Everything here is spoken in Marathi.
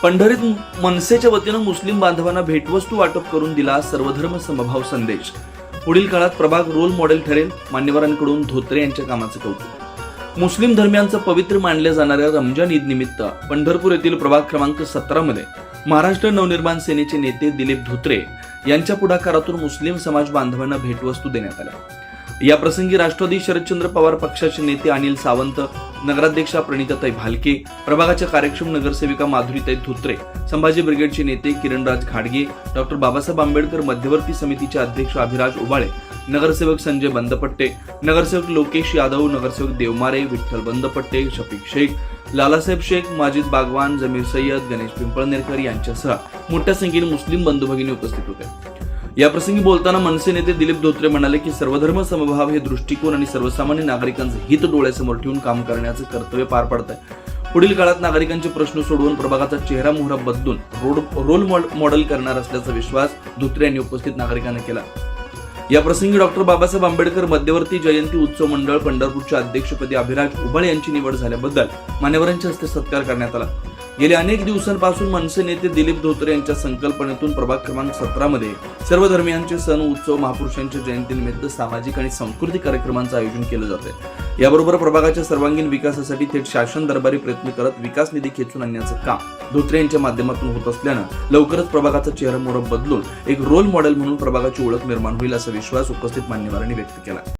पंढरीत मनसेच्या वतीनं मुस्लिम बांधवांना भेटवस्तू वाटप करून दिला सर्वधर्म समभाव संदेश. पुढील काळात प्रभाग रोल मॉडेल ठरेल. मान्यवरांकडून धोत्रे यांच्या कामाचे कौतुक. मुस्लिम धर्मियांचं पवित्र मानल्या जाणाऱ्या रमजान ईद निमित्त पंढरपूर येथील प्रभाग क्रमांक 17 मध्ये महाराष्ट्र नवनिर्माण सेनेचे नेते दिलीप धोत्रे यांच्या पुढाकारातून मुस्लिम समाज बांधवांना भेटवस्तू देण्यात आल्या. या प्रसंगी राष्ट्रवादी शरदचंद्र पवार पक्षाचे नेते अनिल सावंत, नगराध्यक्षा प्रणिताताई भालके, प्रभागाच्या कार्यक्षम नगरसेविका माधुरीताई धोत्रे, संभाजी ब्रिगेडचे नेते किरणराज घाडगे, डॉक्टर बाबासाहेब आंबेडकर मध्यवर्ती समितीचे अध्यक्ष अभिराज उबाळे, नगरसेवक संजय बंदपट्टे, नगरसेवक लोकेश यादव, नगरसेवक देवमारे, विठ्ठल बंदपट्टे, शफीक शेख, लालासाहेब शेख, माजिद बागवान, जमीर सय्यद, गणेश पिंपळनेरकर यांच्यासह मोठ्या संख्येने मुस्लिम बंधू भगिनी उपस्थित होते. या प्रसंगी बोलताना मनसे नेते दिलीप धोत्रे म्हणाले की सर्वधर्म समभाव हे दृष्टिकोन आणि सर्वसामान्य नागरिकांचे हित डोळ्यासमोर ठेवून काम करण्याचे कर्तव्य पार पडत आहे. पुढील काळात नागरिकांचे प्रश्न सोडवून प्रभागाचा चेहरा मोहरा बदलून रोल मॉडेल करणार असल्याचा विश्वास धोत्रे यांनी उपस्थित नागरिकांना केला. या प्रसंगी डॉक्टर बाबासाहेब आंबेडकर मध्यवर्ती जयंती उत्सव मंडळ पंढरपूरच्या अध्यक्षपदी अभिराज उबाळे यांची निवड झाल्याबद्दल मान्यवरांच्या हस्ते सत्कार करण्यात आला. गेल्या अनेक दिवसांपासून मनसे नेते दिलीप धोत्रे यांच्या संकल्पनेतून प्रभाग क्रमांक 17 मध्ये सर्व धर्मियांचे सण उत्सव, महापुरुषांच्या जयंतीनिमित्त सामाजिक आणि सांस्कृतिक कार्यक्रमांचं आयोजन केलं जाते. याबरोबर प्रभागाच्या सर्वांगीण विकासासाठी थेट शासन दरबारी प्रयत्न करत विकास निधी खेचून आणण्याचं काम धोत्रे यांच्या माध्यमातून होत असल्यानं लवकरच प्रभागाचा चेहरा मोहरा बदलून एक रोल मॉडेल म्हणून प्रभागाची ओळख निर्माण होईल असा विश्वास उपस्थित मान्यवरांनी व्यक्त केला.